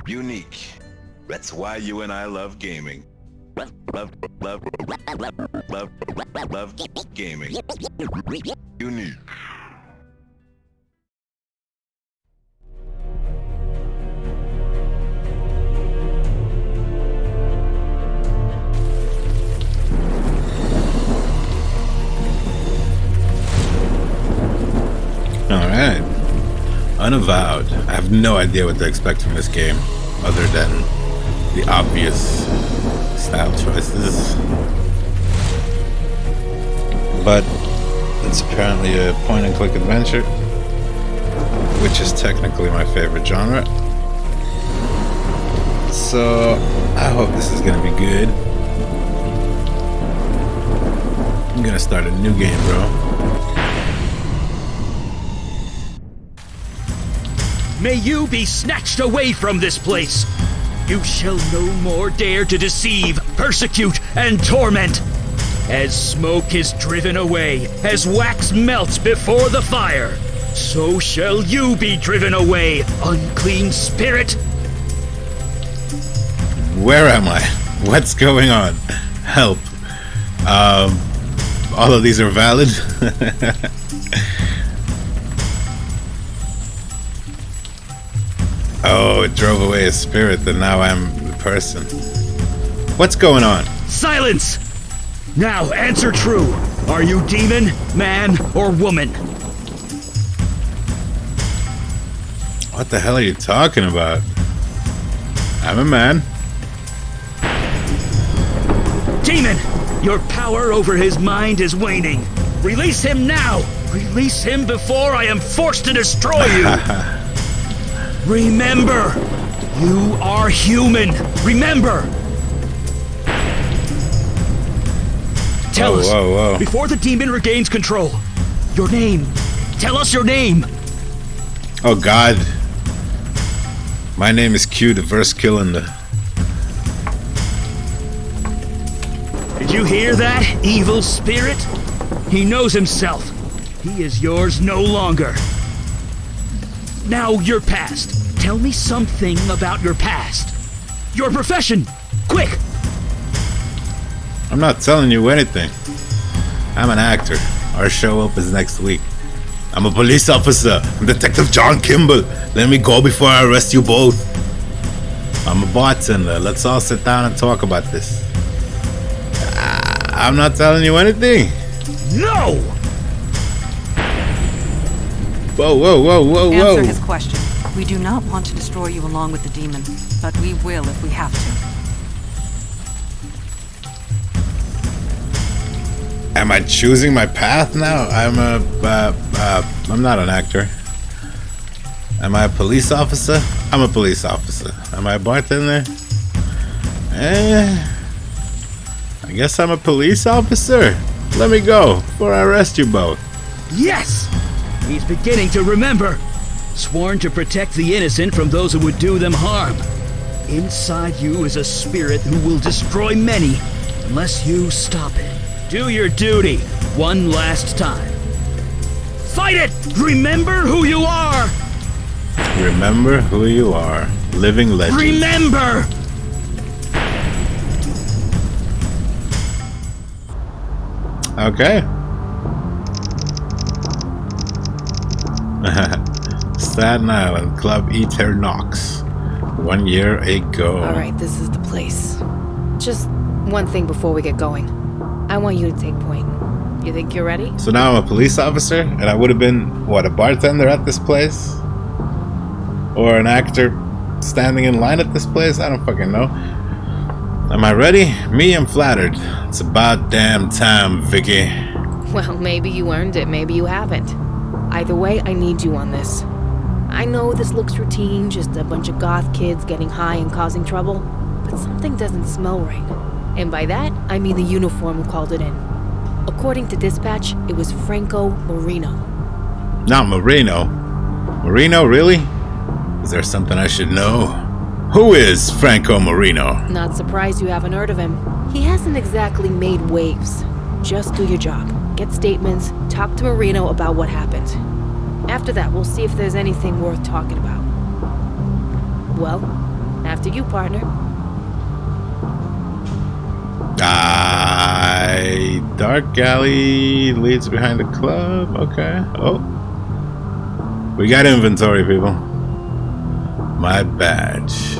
Unique. That's why you and I love gaming. Love gaming. Unique. Alright. Unavowed. I have no idea what to expect from this game, other than the obvious style choices. But it's apparently a point-and-click adventure, which is technically my favorite genre. So I hope this is gonna be good. I'm gonna start a new game, bro. May you be snatched away from this place. You shall no more dare to deceive, persecute, and torment. As smoke is driven away, as wax melts before the fire, so shall you be driven away, unclean spirit. Where am I? What's going on? Help. All of these are valid. Oh, it drove away a spirit, and now I'm the person. What's going on? Silence! Now answer true. Are you demon, man, or woman? What the hell are you talking about? I'm a man. Demon! Your power over his mind is waning. Release him now! Release him before I am forced to destroy you! Remember! You are human! Remember! Tell us, whoa. before the demon regains control, your name. Tell us your name! Oh god. My name is Q, the verse killing the... Did you hear that, evil spirit? He knows himself. He is yours no longer. Now, your past. Tell me something about your past. Your profession! Quick! I'm not telling you anything. I'm an actor. Our show opens next week. I'm a police officer. I'm Detective John Kimball. Let me go before I arrest you both. I'm a bartender. Let's all sit down and talk about this. I'm not telling you anything. No! Whoa. Answer his question. We do not want to destroy you along with the demon, but we will if we have to. Am I choosing my path now? I'm not an actor. Am I a police officer? I'm a police officer. Am I a bartender? I guess I'm a police officer. Let me go before I arrest you both. Yes! He's beginning to remember. Sworn to protect the innocent from those who would do them harm. Inside you is a spirit who will destroy many unless you stop it. Do your duty one last time. Fight it! Remember who you are! Remember who you are. Living legend. Remember! Okay. Staten Island, Club Eter Knox. 1 year ago. Alright, this is the place. Just one thing before we get going. I want you to take point. You think you're ready? So now I'm a police officer, and I would have been, what, a bartender at this place? Or an actor standing in line at this place? I don't fucking know. Am I ready? Me, I'm flattered. It's about damn time, Vicky. Well, maybe you earned it, maybe you haven't. Either way, I need you on this. I know this looks routine, just a bunch of goth kids getting high and causing trouble, but something doesn't smell right. And by that, I mean the uniform who called it in. According to dispatch, it was Franco Marino. Not Marino. Marino, really? Is there something I should know? Who is Franco Marino? Not surprised you haven't heard of him. He hasn't exactly made waves. Just do your job. Get statements, talk to Marino about what happened. After that, we'll see if there's anything worth talking about. Well, after you, partner. Dark alley leads behind the club. Okay. Oh. We got inventory, people. My badge.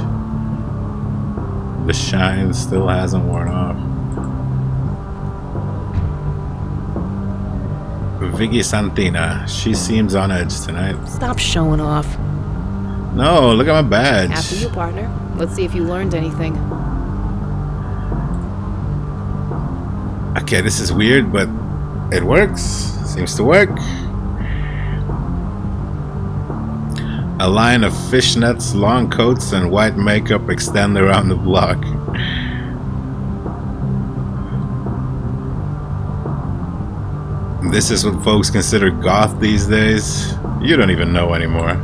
The shine still hasn't worn off. Vicky Santina. She seems on edge tonight. Stop showing off. No, look at my badge. After you, partner. Let's see if you learned anything. Okay, this is weird, but it works. Seems to work. A line of fishnets, long coats, and white makeup extend around the block. This is what folks consider goth these days. You don't even know anymore.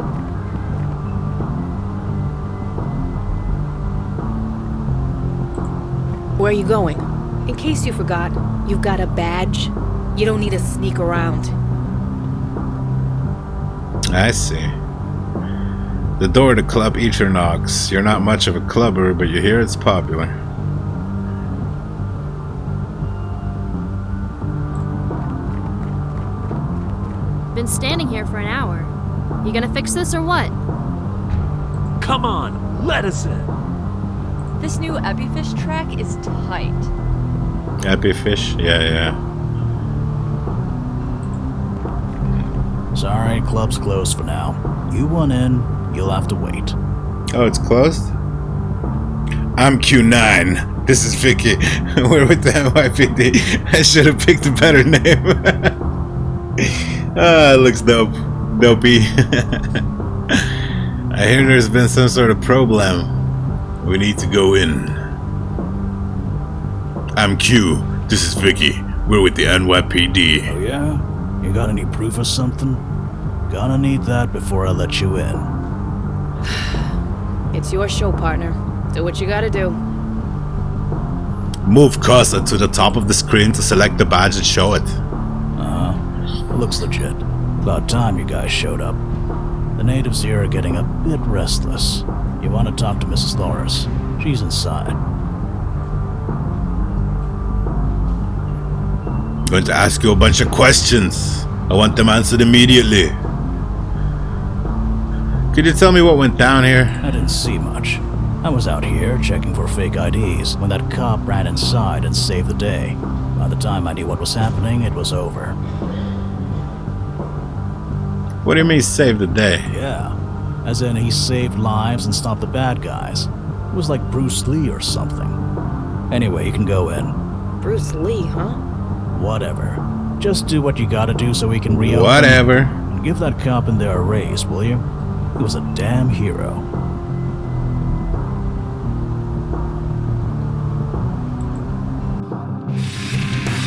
Where are you going? In case you forgot, you've got a badge. You don't need to sneak around. I see. The door to Club Eternox. You're not much of a clubber, but you hear it's popular. Been standing here for an hour. You gonna fix this or what? Come on, let us in. This new Epifish track is tight. Epifish? Yeah. Sorry, club's closed for now. You want in, you'll have to wait. Oh, it's closed? I'm Q9. This is Vicky. We're with the NYPD. I should have picked a better name. It looks dope. Dopey. I hear there's been some sort of problem. We need to go in. I'm Q. This is Vicky. We're with the NYPD. Oh yeah? You got any proof or something? Gonna need that before I let you in. It's your show, partner. Do what you gotta do. Move cursor to the top of the screen to select the badge and show it. Looks legit. About time you guys showed up. The natives here are getting a bit restless. You want to talk to Mrs. Loris. She's inside. I'm going to ask you a bunch of questions. I want them answered immediately. Could you tell me what went down here? I didn't see much. I was out here checking for fake IDs when that cop ran inside and saved the day. By the time I knew what was happening, it was over. What do you mean save the day? Yeah, as in he saved lives and stopped the bad guys. It was like Bruce Lee or something. Anyway, you can go in. Bruce Lee, huh? Whatever. Just do what you gotta do so we can reopen. Whatever. And give that cop in there a raise, will you? He was a damn hero.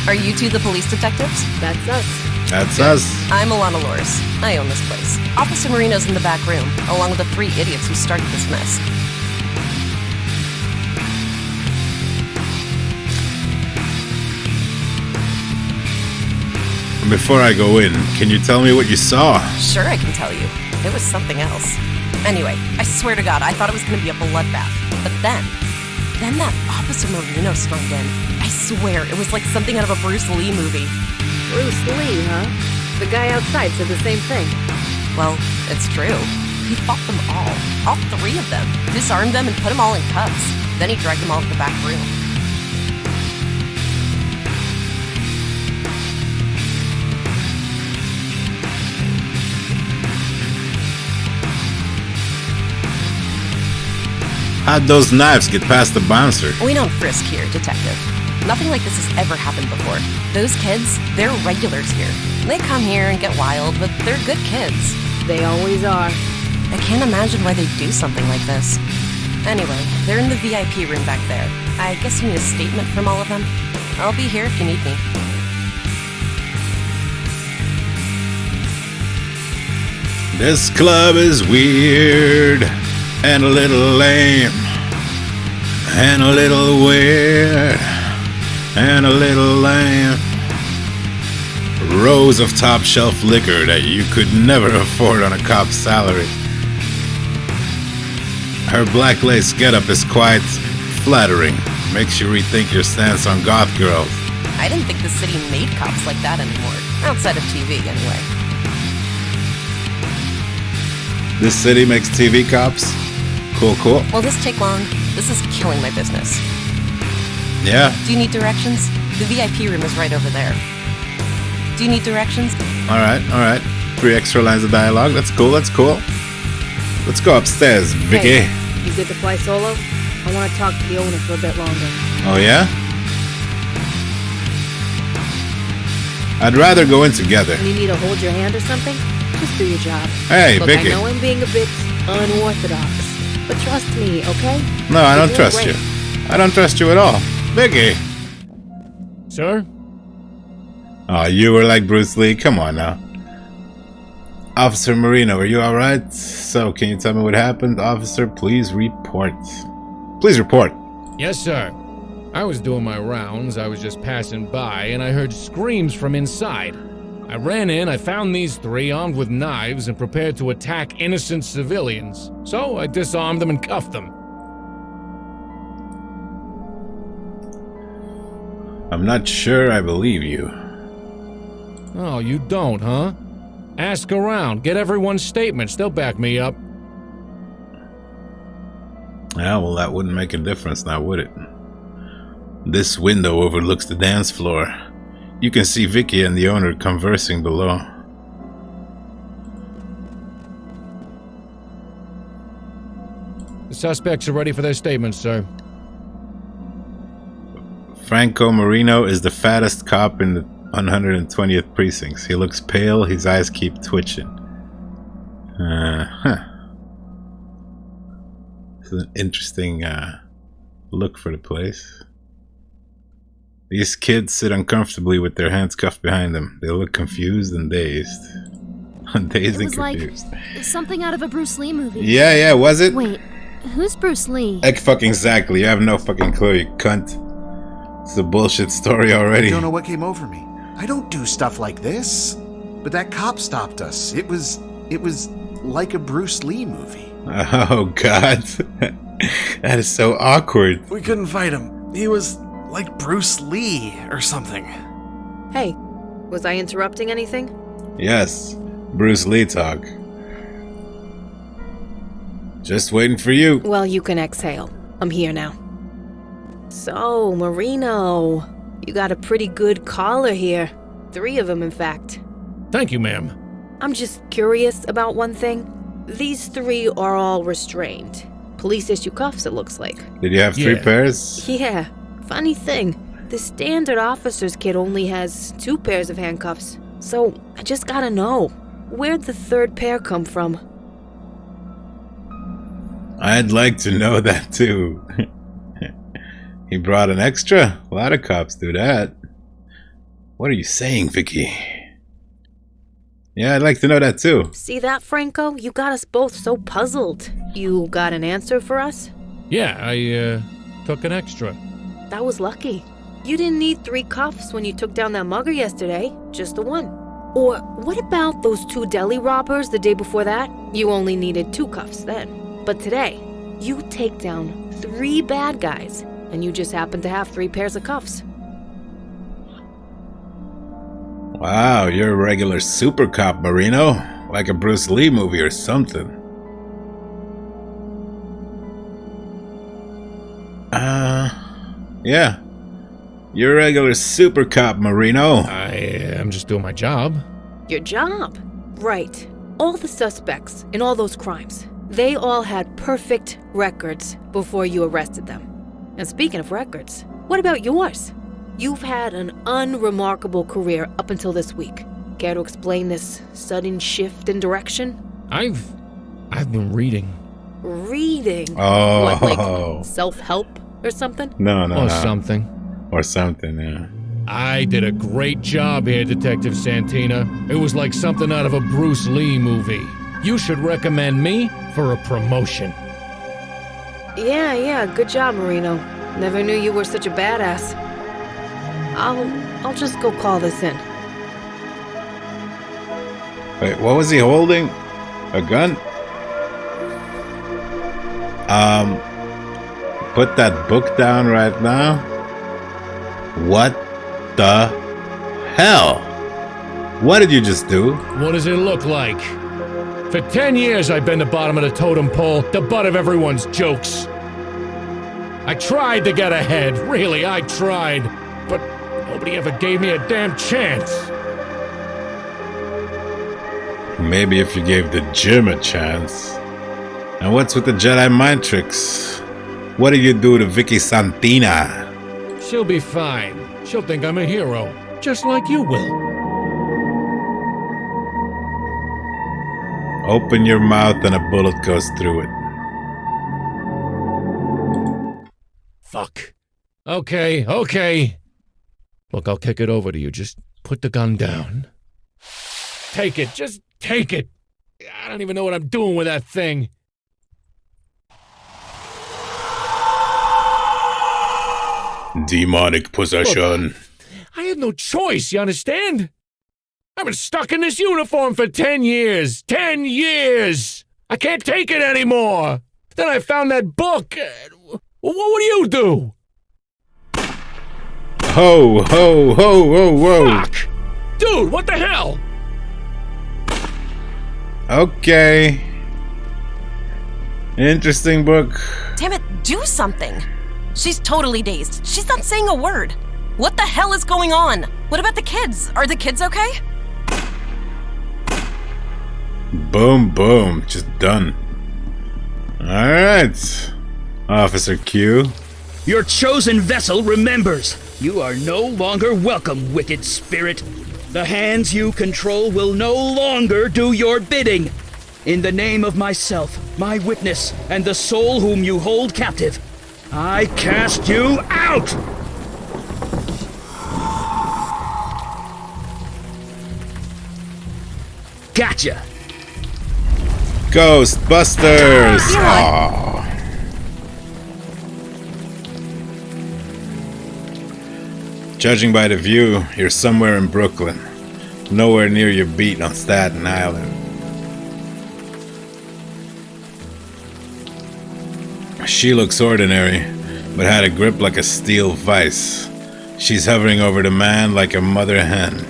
Are you two the police detectives? That's us. That's us. I'm Alana Loris. I own this place. Officer Marino's in the back room, along with the 3 idiots who started this mess. Before I go in, can you tell me what you saw? Sure, I can tell you. It was something else. Anyway, I swear to God, I thought it was going to be a bloodbath. But then that Officer Marino stormed in. I swear, it was like something out of a Bruce Lee movie. Bruce Lee, huh? The guy outside said the same thing. Well, it's true. He fought them all 3 of them, disarmed them and put them all in cuffs. Then he dragged them all to the back room. How'd those knives get past the bouncer? We don't frisk here, detective. Nothing like this has ever happened before. Those kids, they're regulars here. They come here and get wild, but they're good kids. They always are. I can't imagine why they'd do something like this. Anyway, they're in the VIP room back there. I guess you need a statement from all of them. I'll be here if you need me. This club is weird and a little lame and a little weird and a little lame. Rows of top shelf liquor that you could never afford on a cop's salary. Her black lace getup is quite flattering. Makes you rethink your stance on goth girls. I didn't think the city made cops like that anymore. Outside of TV, anyway. This city makes TV cops? Cool, cool. Will this take long? This is killing my business. Yeah. Do you need directions? The VIP room is right over there. Do you need directions? Alright. 3 extra lines of dialogue. That's cool, that's cool. Let's go upstairs, Vicky. Hey, you good to fly solo? I want to talk to the owner for a bit longer. Oh, yeah? I'd rather go in together. Need me to hold your hand or something? Just do your job. Hey, Look, Vicky. I know I'm being a bit unorthodox, but trust me, okay? No, I don't You're trust great. you. I don't trust you at all. Vicky! Sir? Oh, you were like Bruce Lee? Come on now. Officer Marino, are you alright? So, can you tell me what happened? Officer, please report. Please report. Yes, sir. I was doing my rounds, I was just passing by, and I heard screams from inside. I ran in, I found these 3 armed with knives and prepared to attack innocent civilians. So I disarmed them and cuffed them. I'm not sure I believe you. Oh, you don't, huh? Ask around, get everyone's statements, they'll back me up. Yeah, well, that wouldn't make a difference now, would it? This window overlooks the dance floor. You can see Vicky and the owner conversing below. The suspects are ready for their statements, sir. Franco Marino is the fattest cop in the 120th precincts. He looks pale, his eyes keep twitching. This is an interesting look for the place. These kids sit uncomfortably with their hands cuffed behind them. They look confused and dazed. Dazed and confused. Like something out of a Bruce Lee movie. Yeah, was it? Wait, who's Bruce Lee? Fucking exactly. You have no fucking clue, you cunt. It's a bullshit story already. I don't know what came over me. I don't do stuff like this. But that cop stopped us. It was like a Bruce Lee movie. Oh god. That is so awkward. We couldn't fight him. He was like Bruce Lee or something. Hey, was I interrupting anything? Yes, Bruce Lee talk. Just waiting for you. Well, you can exhale. I'm here now. So, Marino, you got a pretty good collar here. 3 of them, in fact. Thank you, ma'am. I'm just curious about one thing. These 3 are all restrained. Police issue cuffs, it looks like. Did you have 3 pairs? Yeah. Funny thing, the standard officer's kit only has 2 pairs of handcuffs. So, I just gotta know, where'd the 3rd pair come from? I'd like to know that too. He brought an extra? A lot of cops do that. What are you saying, Vicky? Yeah, I'd like to know that too. See that, Franco? You got us both so puzzled. You got an answer for us? Yeah, I took an extra. That was lucky. You didn't need 3 cuffs when you took down that mugger yesterday, just the 1. Or what about those 2 deli robbers the day before that? You only needed 2 cuffs then. But today, you take down 3 bad guys, and you just happen to have 3 pairs of cuffs. Wow, you're a regular super cop, Marino. Like a Bruce Lee movie or something. Yeah. You're a regular super cop, Marino. I am just doing my job. Your job? Right. All the suspects in all those crimes, they all had perfect records before you arrested them. And speaking of records, what about yours? You've had an unremarkable career up until this week. Care to explain this sudden shift in direction? I've been reading. Reading? Oh. What, like self-help or something? No. Or something. Or something, yeah. I did a great job here, Detective Santina. It was like something out of a Bruce Lee movie. You should recommend me for a promotion. Yeah, good job, Marino. Never knew you were such a badass. I'll just go call this in. Wait, what was he holding? A gun? Put that book down right now. What the hell? What did you just do? What does it look like? For 10 years I've been the bottom of the totem pole, the butt of everyone's jokes. I tried to get ahead, really, I tried. But nobody ever gave me a damn chance. Maybe if you gave the gym a chance. And what's with the Jedi mind tricks? What did you do to Vicky Santina? She'll be fine. She'll think I'm a hero, just like you will. Open your mouth and a bullet goes through it. Fuck. Okay. Look, I'll kick it over to you. Just put the gun down. Take it. Just take it. I don't even know what I'm doing with that thing. Demonic possession. Look, I had no choice, you understand? I've been stuck in this uniform for 10 years. 10 years! I can't take it anymore! Then I found that book. What do you do? Ho, ho, ho, ho, whoa. Fuck! Dude, what the hell? Okay. Interesting book. Damn it, do something! She's totally dazed. She's not saying a word. What the hell is going on? What about the kids? Are the kids okay? Boom, boom. Just done. Alright. Officer Q. Your chosen vessel remembers. You are no longer welcome, wicked spirit. The hands you control will no longer do your bidding. In the name of myself, my witness, and the soul whom you hold captive, I cast you out! Gotcha! Ghostbusters! Aww. Judging by the view, you're somewhere in Brooklyn. Nowhere near your beat on Staten Island. She looks ordinary, but had a grip like a steel vice. She's hovering over the man like a mother hen.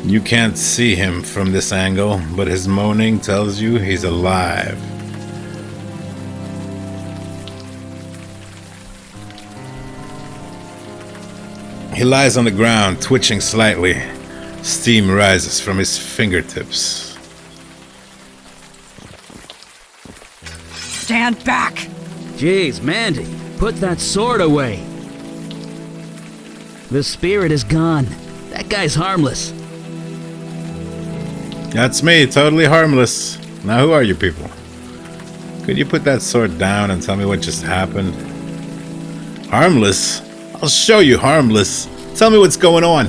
You can't see him from this angle, but his moaning tells you he's alive. He lies on the ground, twitching slightly. Steam rises from his fingertips. Stand back! Jeez, Mandy, put that sword away. The spirit is gone. That guy's harmless. That's me, totally harmless. Now who are you people? Could you put that sword down and tell me what just happened? Harmless? I'll show you harmless. Tell me what's going on.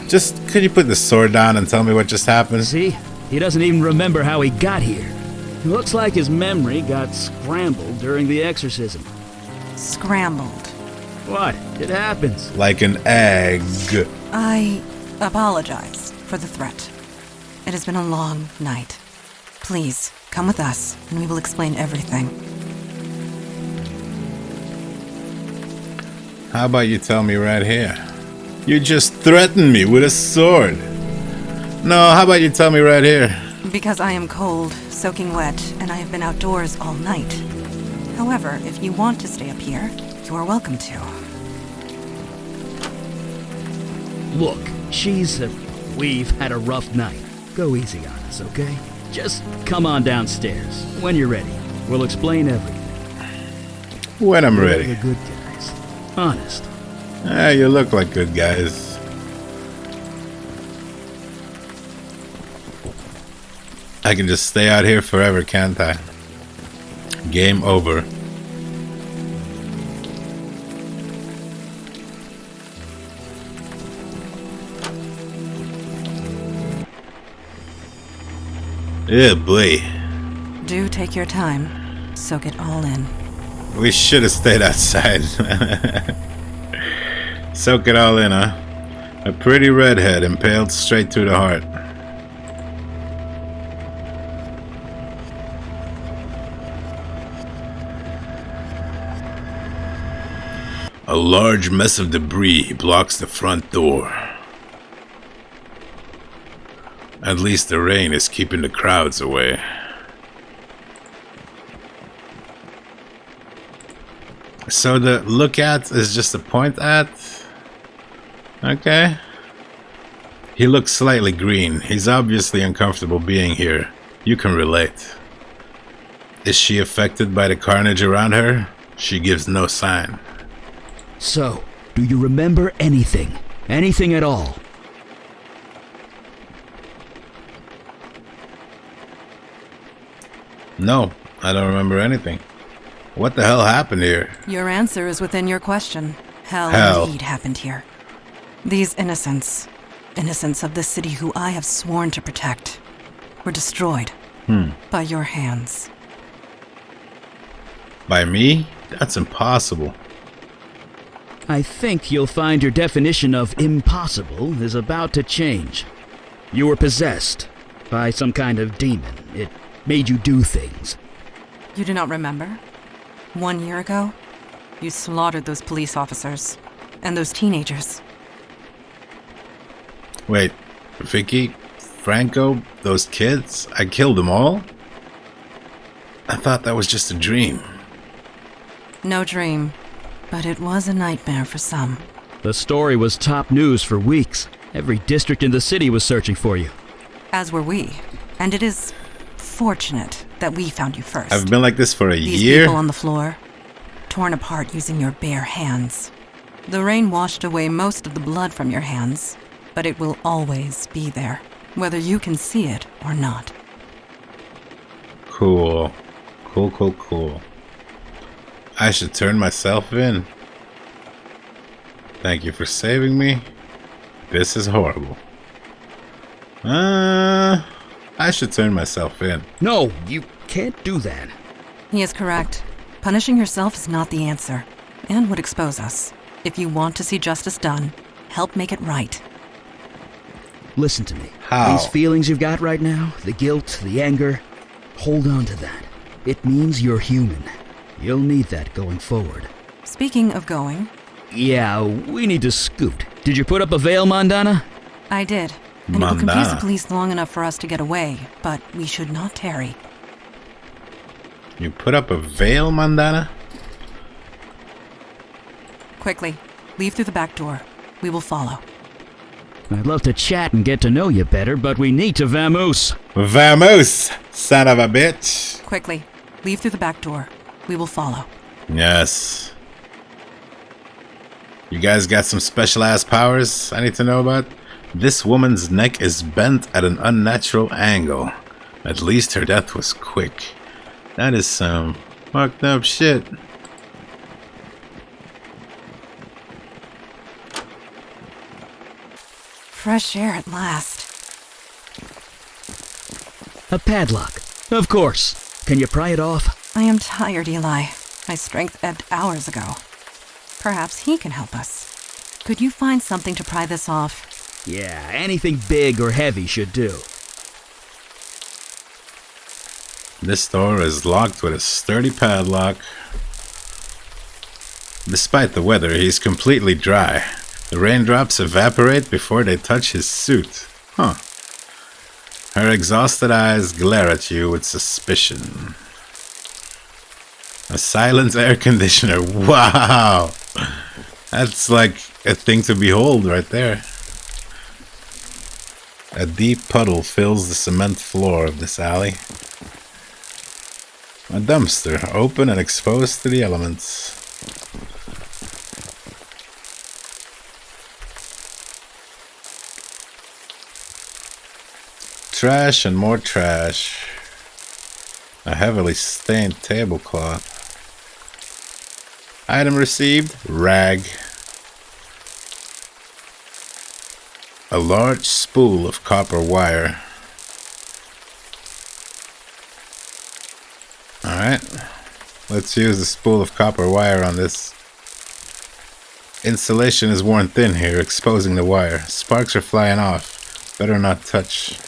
Just could you put the sword down and tell me what just happened? See? He doesn't even remember how he got here. Looks like his memory got scrambled during the exorcism. Scrambled. What? It happens. Like an egg. I apologize for the threat. It has been a long night. Please, come with us, and we will explain everything. How about you tell me right here? You just threatened me with a sword. No, how about you tell me right here? Because I am cold, soaking wet, and I have been outdoors all night. However, if you want to stay up here, you are welcome to. Look, we've had a rough night. Go easy on us, okay? Just come on downstairs. When you're ready, we'll explain everything. When I'm ready. We're good guys. Honest. You look like good guys. I can just stay out here forever, can't I? Game over. Yeah, boy. Do take your time. Soak it all in. We should have stayed outside. Soak it all in, huh? A pretty redhead impaled straight through the heart. A large mess of debris blocks the front door. At least the rain is keeping the crowds away. So the look at is just a point at? Okay. He looks slightly green. He's obviously uncomfortable being here. You can relate. Is she affected by the carnage around her? She gives no sign. So, do you remember anything? Anything at all? No, I don't remember anything. What the hell happened here? Your answer is within your question. Hell indeed happened here. These innocents of the city who I have sworn to protect, were destroyed by your hands. By me? That's impossible. I think you'll find your definition of impossible is about to change. You were possessed by some kind of demon. It made you do things. You do not remember? 1 year ago, you slaughtered those police officers and those teenagers. Wait, Vicky, Franco, those kids? I killed them all? I thought that was just a dream. No dream, but it was a nightmare for some. The story was top news for weeks. Every district in the city was searching for you. As were we, and it is fortunate that we found you first. I've been like this for a These year. people on the floor, torn apart using your bare hands. The rain washed away most of the blood from your hands, but it will always be there, whether you can see it or not. Cool. Cool. I should turn myself in. Thank you for saving me. This is horrible. I should turn myself in. No, you can't do that. He is correct. Punishing yourself is not the answer, and would expose us. If you want to see justice done, help make it right. Listen to me. How? These feelings you've got right now, the guilt, the anger, hold on to that. It means you're human. You'll need that going forward. Speaking of going... Yeah, we need to scoot. Did you put up a veil, Mandana? I did. And it will confuse the police long enough for us to get away, but we should not tarry. You put up a veil, Mandana? Quickly, leave through the back door. We will follow. I'd love to chat and get to know you better, but we need to vamoose. Vamoose, son of a bitch. Quickly, leave through the back door. We will follow. Yes. You guys got some special ass powers I need to know about? This woman's neck is bent at an unnatural angle. At least her death was quick. That is some fucked up shit. Fresh air at last. A padlock. Of course. Can you pry it off? I am tired, Eli. My strength ebbed hours ago. Perhaps he can help us. Could you find something to pry this off? Yeah, anything big or heavy should do. This door is locked with a sturdy padlock. Despite the weather, he's completely dry. The raindrops evaporate before they touch his suit. Huh. Her exhausted eyes glare at you with suspicion. A silent air conditioner. Wow! That's like a thing to behold right there. A deep puddle fills the cement floor of this alley. A dumpster, open and exposed to the elements. Trash and more trash. A heavily stained tablecloth. Item received, rag. A large spool of copper wire. Alright, let's use the spool of copper wire on this. Insulation is worn thin here, exposing the wire. Sparks are flying off. Better not touch.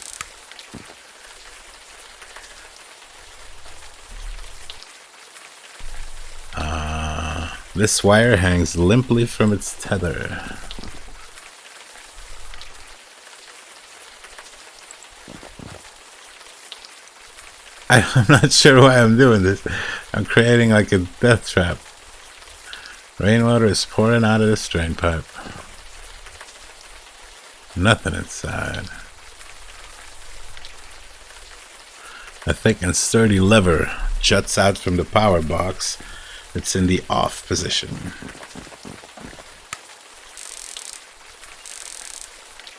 This wire hangs limply from its tether. I'm not sure why I'm doing this. I'm creating like a death trap. Rainwater is pouring out of this drain pipe. Nothing inside. A thick and sturdy lever juts out from the power box. It's in the off position.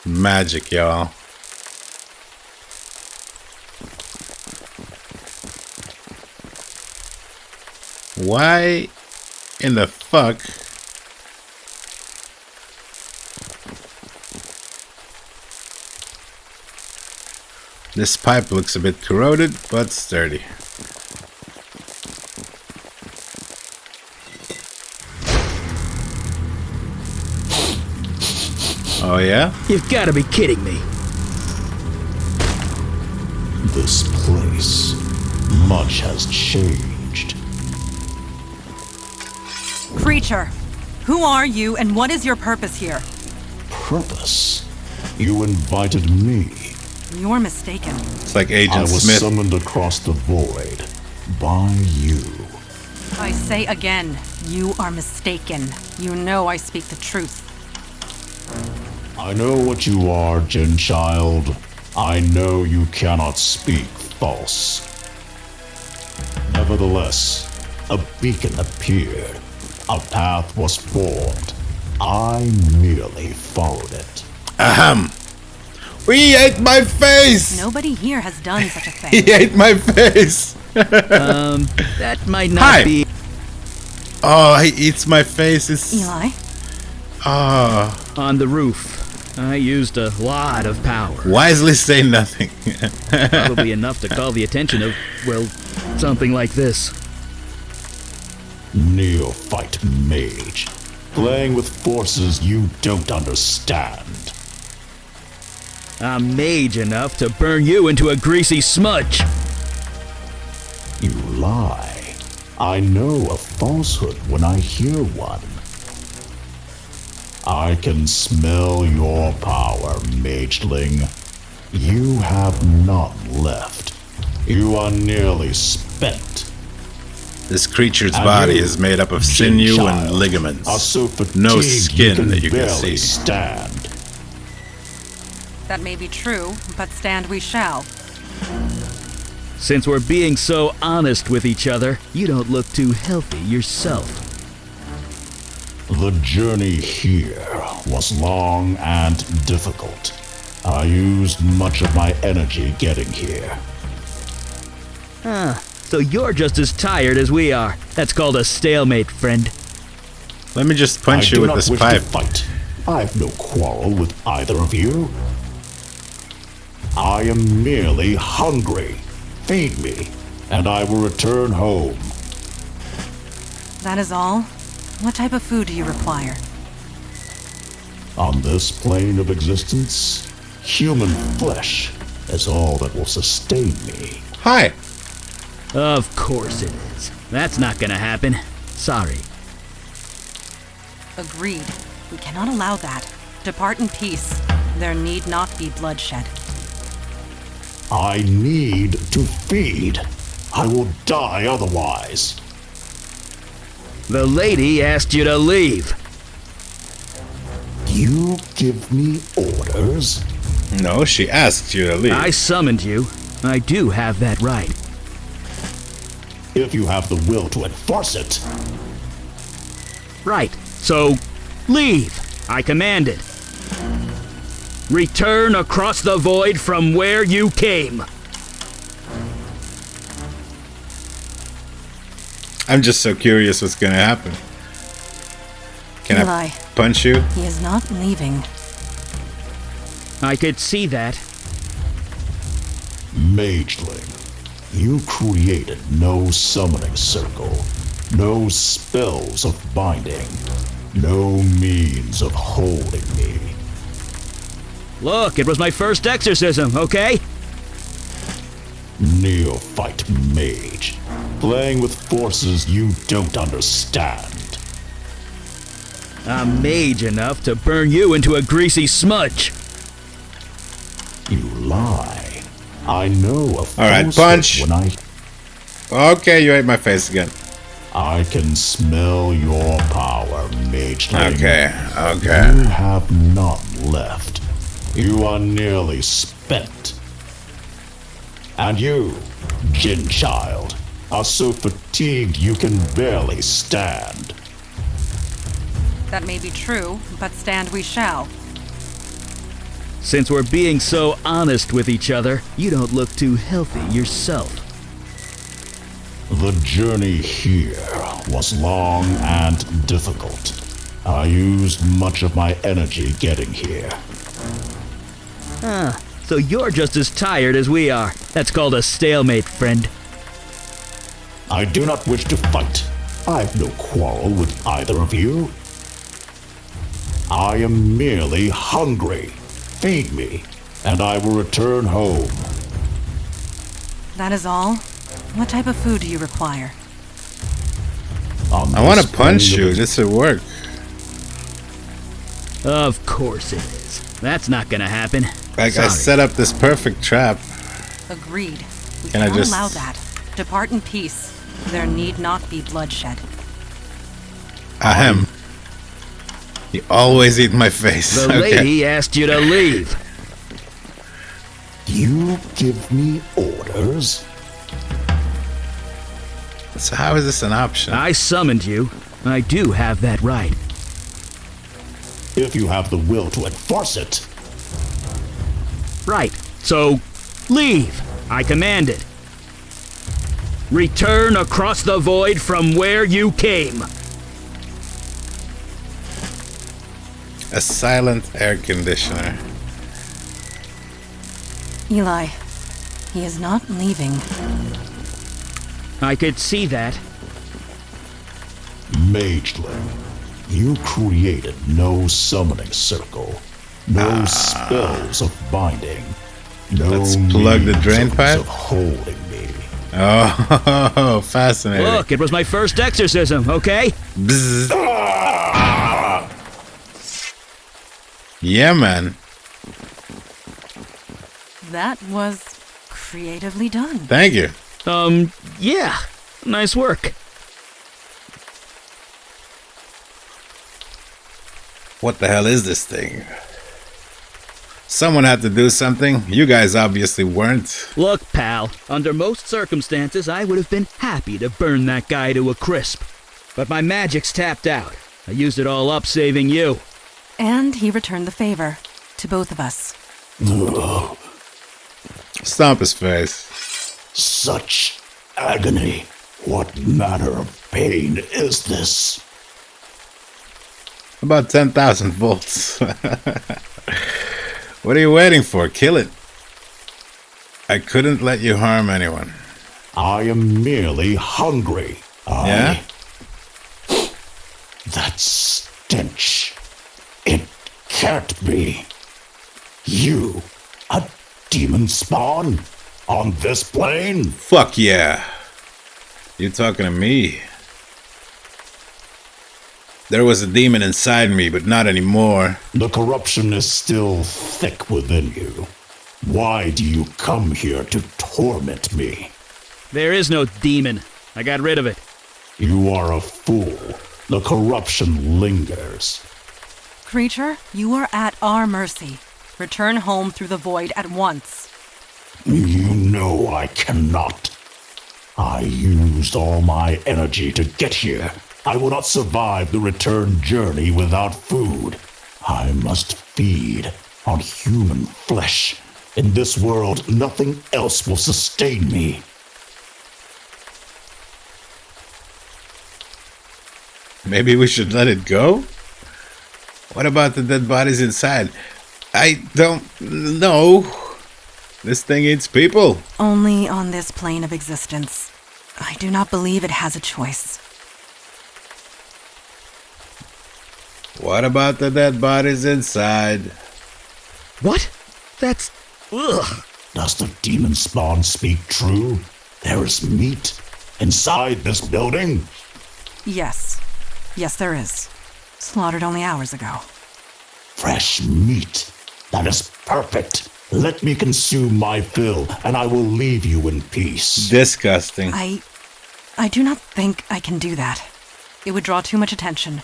Magic, y'all. Why in the fuck? This pipe looks a bit corroded, but sturdy. Oh yeah? You've got to be kidding me. This place, much has changed. Creature, who are you and what is your purpose here? Purpose? You invited me. You're mistaken. It's like Agent I was Smith. summoned across the void by you. I say again, you are mistaken. You know I speak the truth. I know what you are, Jinn Child. I know you cannot speak false. Nevertheless, a beacon appeared. A path was formed. I merely followed it. Ahem. He ate my face! Nobody here has done such a He thing. ate my face! That might not Hi. be... Oh, he eats my face. It's... Eli? Oh. On the roof. I used a lot of power. Wisely say nothing. Probably enough to call the attention of, well, something like this. Neophyte mage. Playing with forces you don't understand. I'm mage enough to burn you into a greasy smudge. You lie. I know a falsehood when I hear one. I can smell your power, mageling. You have none left. You are nearly spent. This creature's And body you, is made up of Jinn sinew Child, and ligaments. are so fatigued No skin that you can barely see. stand. That may be true, but stand we shall. Since we're being so honest with each other, you don't look too healthy yourself. The journey here was long and difficult. I used much of my energy getting here. So you're just as tired as we are. That's called a stalemate, friend. Let me just punch I you do with not this wish pipe. to fight. I have no quarrel with either of you. I am merely hungry. Feed me, and I will return home. That is all? What type of food do you require? On this plane of existence, human flesh is all that will sustain me. Hi. Of course it is. That's not gonna happen. Sorry. Agreed. We cannot allow that. Depart in peace. There need not be bloodshed. I need to feed. I will die otherwise. The lady asked you to leave. You give me orders? No, she asked you to leave. I summoned you. I do have that right. If you have the will to enforce it. Right. So, leave. I command it. Return across the void from where you came. I'm just so curious what's gonna happen. Can Eli. I punch you? He is not leaving. I could see that. Mageling, you created no summoning circle, no spells of binding, no means of holding me. Look, it was my first exorcism, okay? Neophyte mage, playing with forces you don't understand. I'm mage enough to burn you into a greasy smudge. You lie. I know a Alright, punch. when I Okay, you ate my face again. I can smell your power, mageling. Okay. You have none left. You are nearly spent. And you, Jin Child, are so fatigued you can barely stand. That may be true, but stand we shall. Since we're being so honest with each other, you don't look too healthy yourself. The journey here was long and difficult. I used much of my energy getting here. So you're just as tired as we are. That's called a stalemate, friend. I do not wish to fight. I have no quarrel with either of you. I am merely hungry. Feed me, and I will return home. That is all? What type of food do you require? I want to punch you. This would work. Of course it is. That's not gonna happen. Like, I Sorry. set up this perfect trap. Agreed. We Can I cannot just- allow that. Depart in peace. There need not be bloodshed. Ahem. You always eat my face. The Okay. lady asked you to leave. You give me orders? So how is this an option? I summoned you. I do have that right. If you have the will to enforce it. Right. So, leave. I command it. Return across the void from where you came. A silent air conditioner. Eli, he is not leaving. I could see that. Mageling, you created no summoning circle, no spells of binding, no Let's plug the drain means pipe. of holding me. Oh, fascinating. Look, it was my first exorcism, okay? Bzzz. Yeah, man. That was creatively done. Thank you. Yeah. Nice work. What the hell is this thing? Someone had to do something. You guys obviously weren't. Look, pal, under most circumstances, I would have been happy to burn that guy to a crisp. But my magic's tapped out. I used it all up saving you. And he returned the favor to both of us. Stomp his face. Such agony. What manner of pain is this? About 10,000 volts. What are you waiting for? Kill it. I couldn't let you harm anyone. I am merely hungry. Yeah? That stench. It can't be. You, a demon spawn? On this plane? Fuck yeah. You talking to me? There was a demon inside me, but not anymore. The corruption is still thick within you. Why do you come here to torment me? There is no demon. I got rid of it. You are a fool. The corruption lingers. Creature, you are at our mercy. Return home through the void at once. You know I cannot. I used all my energy to get here. I will not survive the return journey without food. I must feed on human flesh. In this world, nothing else will sustain me. Maybe we should let it go? What about the dead bodies inside? I don't know. This thing eats people. Only on this plane of existence. I do not believe it has a choice. What about the dead bodies inside? What? That's... Ugh. Does the demon spawn speak true? There is meat inside this building? Yes. Yes, there is. Slaughtered only hours ago. Fresh meat. That is perfect. Let me consume my fill, and I will leave you in peace. Disgusting. I do not think I can do that. It would draw too much attention.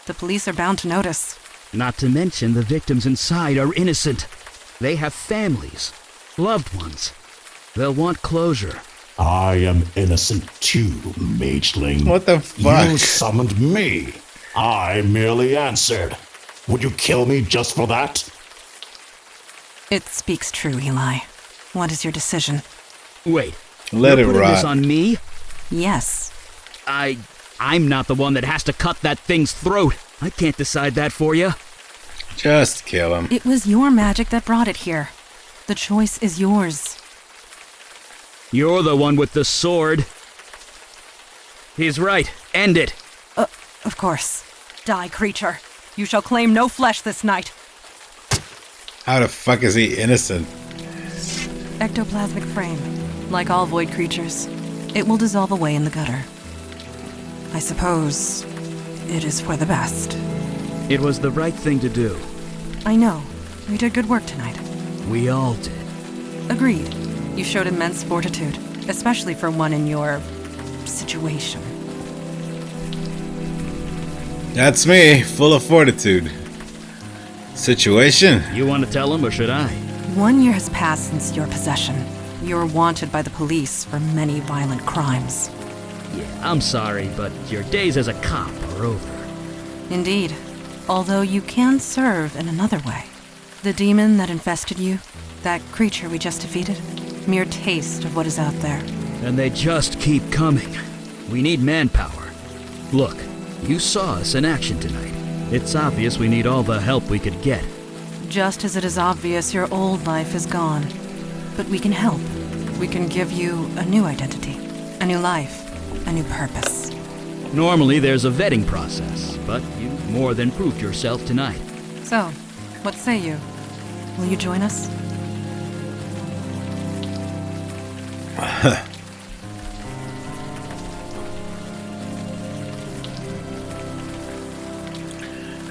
The police are bound to notice. Not to mention the victims inside are innocent. They have families, loved ones. They'll want closure. I am innocent too, mageling. What the fuck? You summoned me. I merely answered. Would you kill me just for that? It speaks true, Eli. What is your decision? Wait. Let it you're putting rot. this on me? Yes. I'm not the one that has to cut that thing's throat. I can't decide that for you. Just kill him. It was your magic that brought it here. The choice is yours. You're the one with the sword. He's right. End it. Of course. Die, creature. You shall claim no flesh this night. How the fuck is he innocent? Ectoplasmic frame. Like all void creatures, it will dissolve away in the gutter. I suppose it is for the best. It was the right thing to do. I know. We did good work tonight. We all did. Agreed. You showed immense fortitude, especially for one in your situation. That's me, full of fortitude. Situation? You want to tell him, or should I? 1 year has passed since your possession. You're wanted by the police for many violent crimes. Yeah, I'm sorry, but your days as a cop are over. Indeed. Although you can serve in another way. The demon that infested you, that creature we just defeated, mere taste of what is out there. And they just keep coming. We need manpower. Look, you saw us in action tonight. It's obvious we need all the help we could get. Just as it is obvious your old life is gone. But we can help. We can give you a new identity, a new life, a new purpose. Normally there's a vetting process, but you more than proved yourself tonight. So, what say you? Will you join us?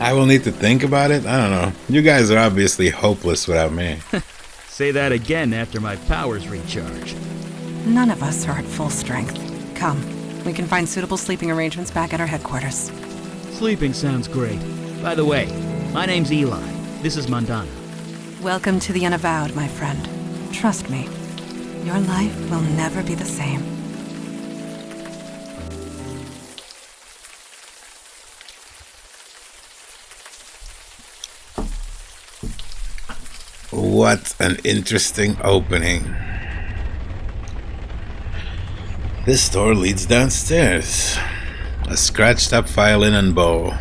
I will need to think about it. I don't know. You guys are obviously hopeless without me. Say that again after my powers recharge. None of us are at full strength. Come, we can find suitable sleeping arrangements back at our headquarters. Sleeping sounds great. By the way, my name's Eli. This is Mandana. Welcome to the Unavowed, my friend. Trust me, your life will never be the same. What an interesting opening. This door leads downstairs. A scratched up violin and bow.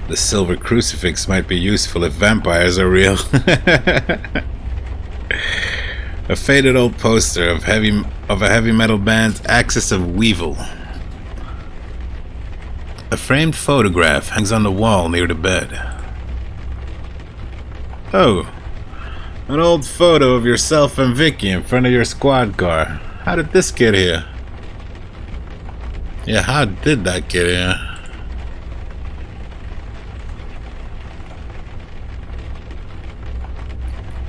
The silver crucifix might be useful if vampires are real. A faded old poster of a heavy metal band, Axis of Weevil. A framed photograph hangs on the wall near the bed. Oh, an old photo of yourself and Vicky in front of your squad car. How did this get here? Yeah, how did that get here?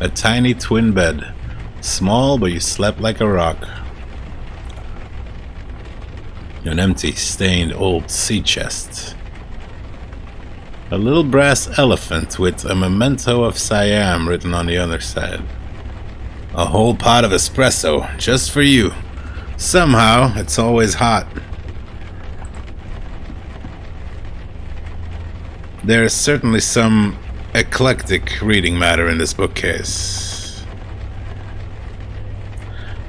A tiny twin bed. Small, but you slept like a rock. An empty, stained old sea chest. A little brass elephant with a memento of Siam written on the other side. A whole pot of espresso, just for you. Somehow, it's always hot. There is certainly some eclectic reading matter in this bookcase.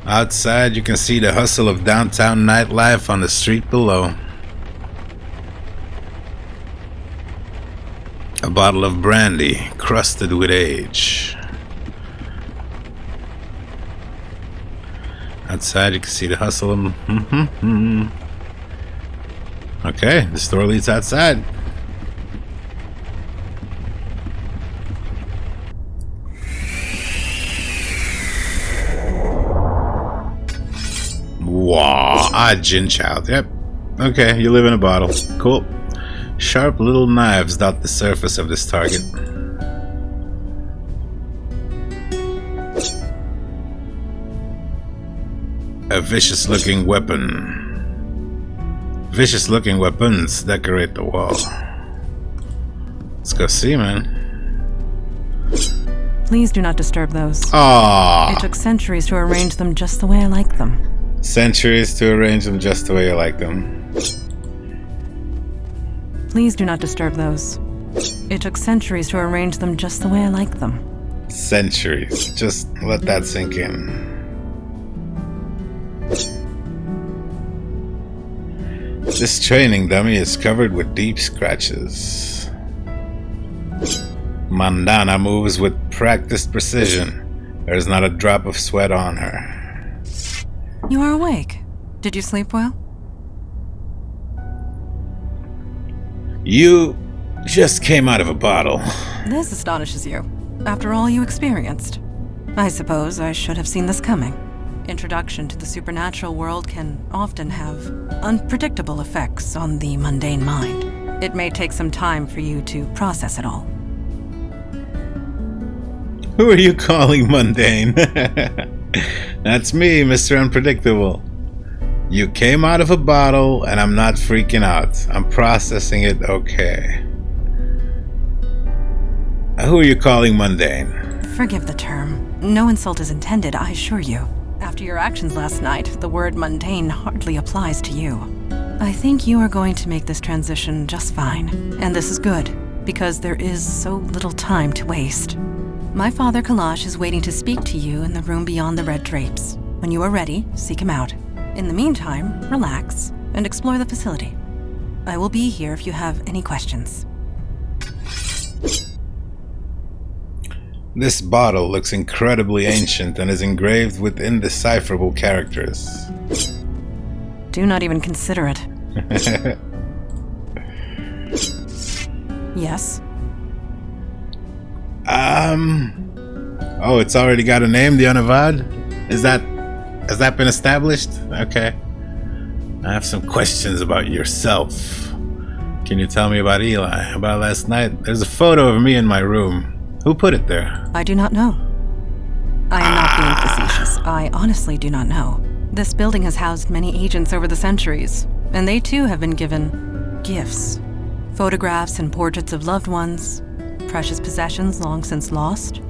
Outside, you can see the hustle of downtown nightlife on the street below. A bottle of brandy, crusted with age. Outside, you can see the hustle of... Okay, the store leads outside. Wow, Jin Child, yep. Okay, you live in a bottle. Cool. Sharp little knives dot the surface of this target. A vicious looking weapon. Vicious looking weapons decorate the wall. Let's go see, man. Please do not disturb those. Aww. It took centuries to arrange them just the way I like them. Centuries to arrange them just the way you like them. Please do not disturb those. It took centuries to arrange them just the way I like them. Centuries. Just let that sink in. This training dummy is covered with deep scratches. Mandana moves with practiced precision. There is not a drop of sweat on her. You are awake. Did you sleep well? You just came out of a bottle. This astonishes you. After all you experienced. I suppose I should have seen this coming. Introduction to the supernatural world can often have unpredictable effects on the mundane mind. It may take some time for you to process it all. Who are you calling mundane? That's me, Mr. Unpredictable. You came out of a bottle and I'm not freaking out. I'm processing it okay. Who are you calling mundane? Forgive the term. No insult is intended, I assure you. After your actions last night, the word mundane hardly applies to you. I think you are going to make this transition just fine. And this is good, because there is so little time to waste. My father Kalash is waiting to speak to you in the room beyond the red drapes. When you are ready, seek him out. In the meantime, relax and explore the facility. I will be here if you have any questions. This bottle looks incredibly ancient and is engraved with indecipherable characters. Do not even consider it. Yes? Oh, it's already got a name, the Unavowed? Has that been established? Okay. I have some questions about yourself. Can you tell me about Eli? About last night? There's a photo of me in my room. Who put it there? I do not know. I am not being facetious. I honestly do not know. This building has housed many agents over the centuries, and they too have been given gifts. Photographs and portraits of loved ones, precious possessions long since lost.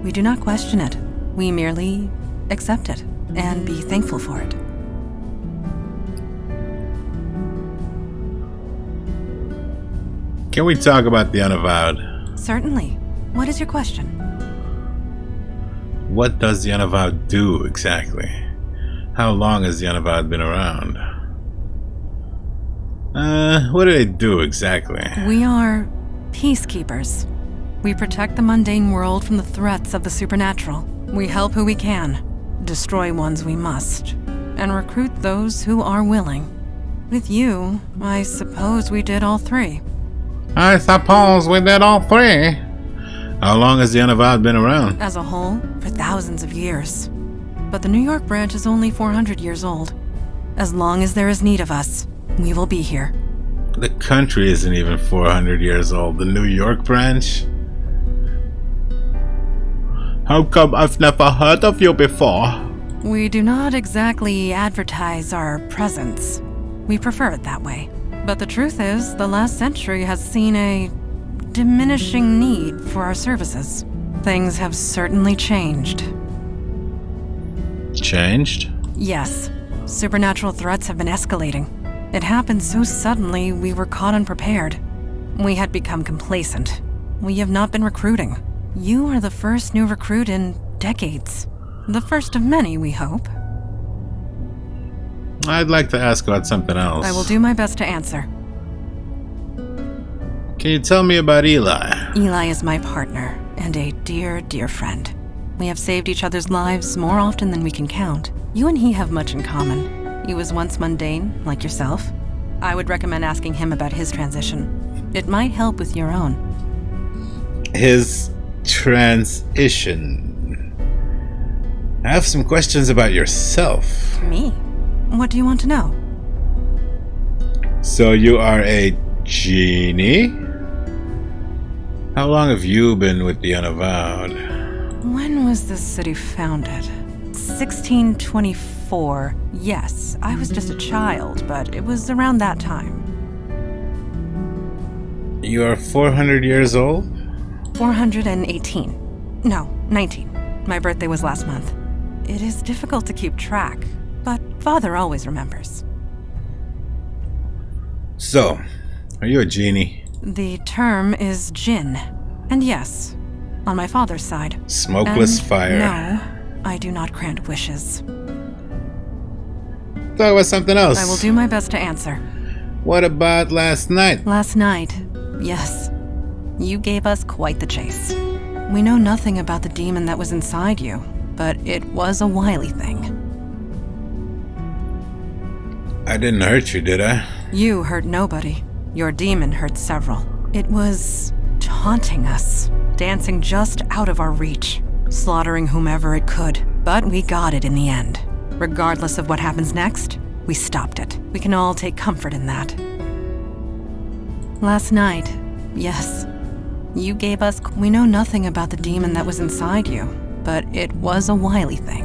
We do not question it. We merely accept it and be thankful for it. Can we talk about the Unavowed? Certainly. What is your question? What does the Unavowed do exactly? How long has the Unavowed been around? What do they do exactly? We are peacekeepers. We protect the mundane world from the threats of the supernatural. We help who we can, destroy ones we must, and recruit those who are willing. With you, I suppose we did all three. I suppose we did all three. How long has the Unavowed been around? As a whole, for thousands of years. But the New York branch is only 400 years old. As long as there is need of us, we will be here. The country isn't even 400 years old. The New York branch? How come I've never heard of you before? We do not exactly advertise our presence. We prefer it that way. But the truth is, the last century has seen a diminishing need for our services. Things have certainly changed. Changed? Yes. Supernatural threats have been escalating. It happened so suddenly we were caught unprepared. We had become complacent. We have not been recruiting. You are the first new recruit in decades. The first of many, we hope. I'd like to ask about something else. I will do my best to answer. Can you tell me about Eli? Eli is my partner and a dear, dear friend. We have saved each other's lives more often than we can count. You and he have much in common. He was once mundane, like yourself. I would recommend asking him about his transition. It might help with your own. His transition. I have some questions about yourself. Me? What do you want to know? So you are a genie? How long have you been with the Unavowed? When was this city founded? 1624. Yes, I was just a child, but it was around that time. You are 400 years old? 418. No, 19. My birthday was last month. It is difficult to keep track, but Father always remembers. So, are you a genie? The term is Jinn. And yes, on my father's side. Smokeless And fire. No, I do not grant wishes. Talk about something else. I will do my best to answer. What about last night? Last night, yes. You gave us quite the chase. We know nothing about the demon that was inside you, but it was a wily thing. I didn't hurt you, did I? You hurt nobody. Your demon hurt several. It was taunting us, dancing just out of our reach, slaughtering whomever it could. But we got it in the end. Regardless of what happens next, we stopped it. We can all take comfort in that. Last night, yes. You gave us... We know nothing about the demon that was inside you, but it was a wily thing.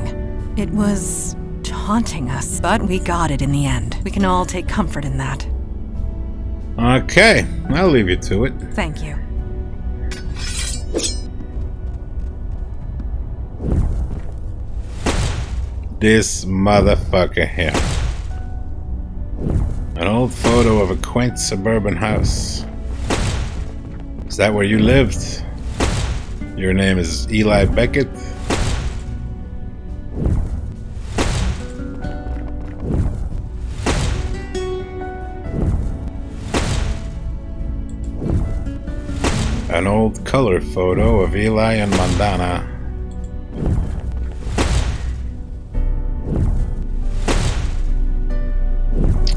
It was taunting us, but we got it in the end. We can all take comfort in that. Okay, I'll leave you to it. Thank you. This motherfucker here. An old photo of a quaint suburban house. Is that where you lived? Your name is Eli Beckett? An old color photo of Eli and Mandana.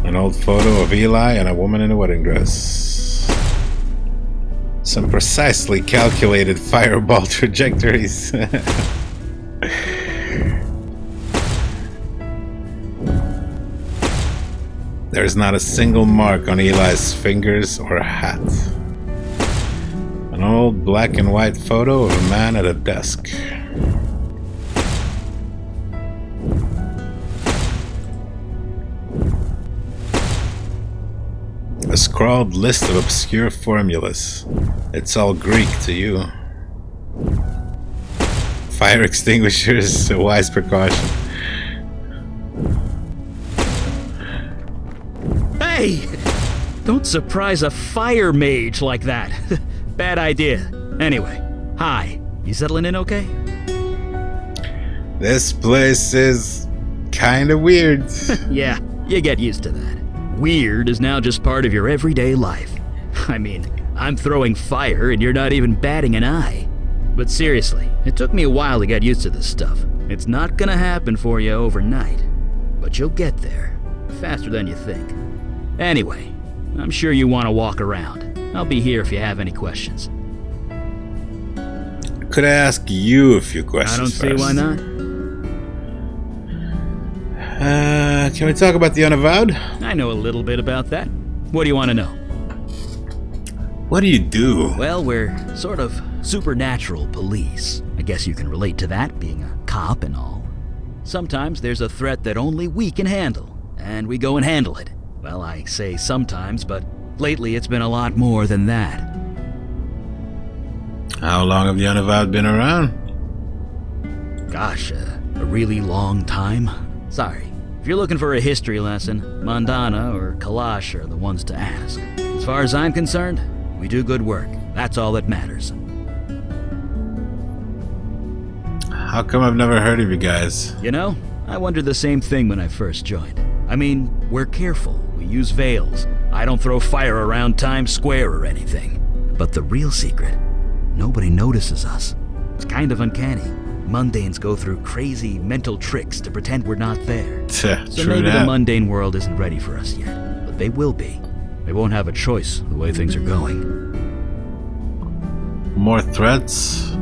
An old photo of Eli and a woman in a wedding dress. Some precisely calculated fireball trajectories. There's not a single mark on Eli's fingers or hat. An old black and white photo of a man at a desk. A scrawled list of obscure formulas. It's all Greek to you. Fire extinguishers, a wise precaution. Hey! Don't surprise a fire mage like that. Bad idea. Anyway, hi. You settling in okay? This place is kinda weird. Yeah, you get used to that. Weird is now just part of your everyday life. I mean, I'm throwing fire and you're not even batting an eye. But seriously, it took me a while to get used to this stuff. It's not gonna happen for you overnight. But you'll get there. Faster than you think. Anyway, I'm sure you want to walk around. I'll be here if you have any questions. Could I ask you a few questions? I don't see why not. Can we talk about the Unavowed? I know a little bit about that. What do you want to know? What do you do? Well, we're sort of supernatural police. I guess you can relate to that, being a cop and all. Sometimes there's a threat that only we can handle, and we go and handle it. Well, I say sometimes, but lately it's been a lot more than that. How long have the Unavowed been around? Gosh, a really long time. Sorry. If you're looking for a history lesson, Mandana or Kalash are the ones to ask. As far as I'm concerned, we do good work. That's all that matters. How come I've never heard of you guys? You know, I wondered the same thing when I first joined. I mean, we're careful. We use veils. I don't throw fire around Times Square or anything. But the real secret, nobody notices us. It's kind of uncanny. Mundanes go through crazy mental tricks to pretend we're not there. So maybe the mundane world isn't ready for us yet, but they will be. They won't have a choice the way things are going. More threats?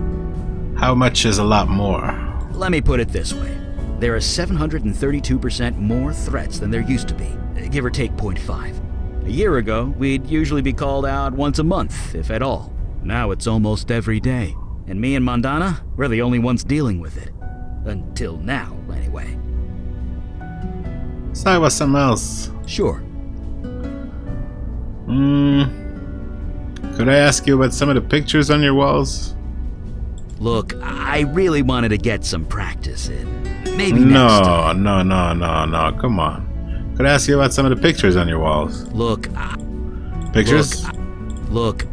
How much is a lot more? Let me put it this way. There are 732% more threats than there used to be, give or take 0.5. A year ago, we'd usually be called out once a month, if at all. Now it's almost every day. And me and Mandana, we're the only ones dealing with it. Until now, anyway. So it was something else. Sure. Could I ask you about some of the pictures on your walls? Look, I really wanted to get some practice in. Maybe No, next time. no, come on. Could I ask you about some of the pictures on your walls? Look, Pictures? Look.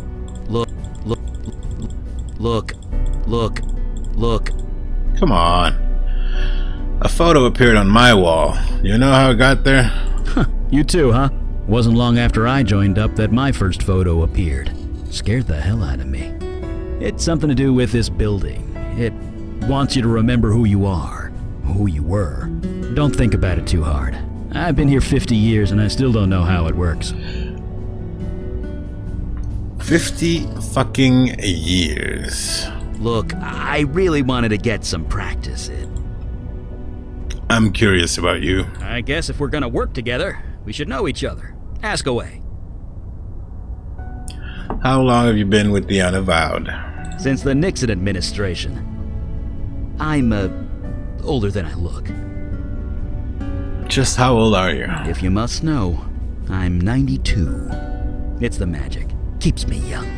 Come on. A photo appeared on my wall. You know how it got there? You too, huh? Wasn't long after I joined up that my first photo appeared. Scared the hell out of me. It's something to do with this building. It wants you to remember who you are, who you were. Don't think about it too hard. I've been here 50 years and I still don't know how it works. 50 fucking years. Look, I really wanted to get some practice in. I'm curious about you. I guess if we're gonna work together, we should know each other. Ask away. How long have you been with the Unavowed? Since the Nixon administration. I'm, older than I look. Just how old are you? If you must know, I'm 92. It's the magic. Keeps me young.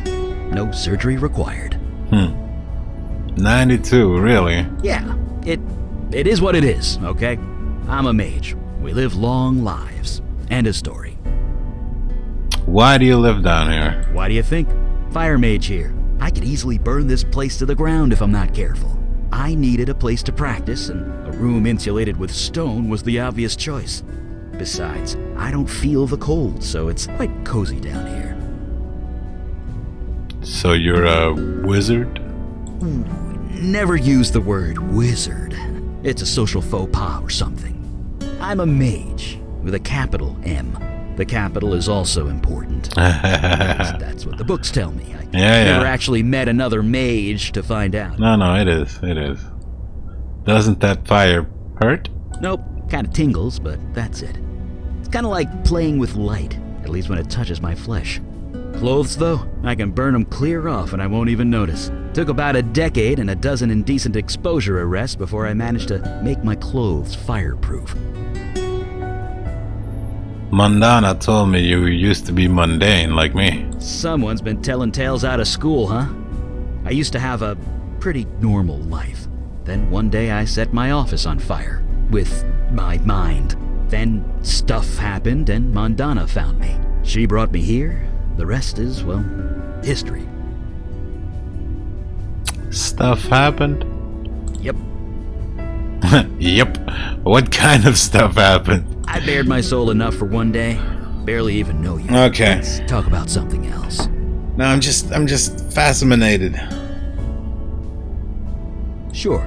No surgery required. 92, really? Yeah, it is what it is, okay? I'm a mage. We live long lives. End of story. Why do you live down here? Why do you think? Fire mage here. I could easily burn this place to the ground if I'm not careful. I needed a place to practice, and a room insulated with stone was the obvious choice. Besides, I don't feel the cold, so it's quite cozy down here. So you're a wizard? Never use the word wizard. It's a social faux pas or something. I'm a mage with a capital M. The capital is also important. That's what the books tell me. I never actually met another mage to find out. No, it is. Doesn't that fire hurt? Nope, kind of tingles, but that's it. It's kind of like playing with light, at least when it touches my flesh. Clothes, though, I can burn them clear off and I won't even notice. Took about a decade and a dozen indecent exposure arrests before I managed to make my clothes fireproof. Mandana told me you used to be mundane like me. Someone's been telling tales out of school, huh? I used to have a pretty normal life. Then one day I set my office on fire. With my mind. Then stuff happened and Mandana found me. She brought me here. The rest is, well, history. Stuff happened? Yep. Yep. What kind of stuff happened? I bared my soul enough for one day. Barely even know you. Okay. Let's talk about something else. No, I'm just fascinated. Sure.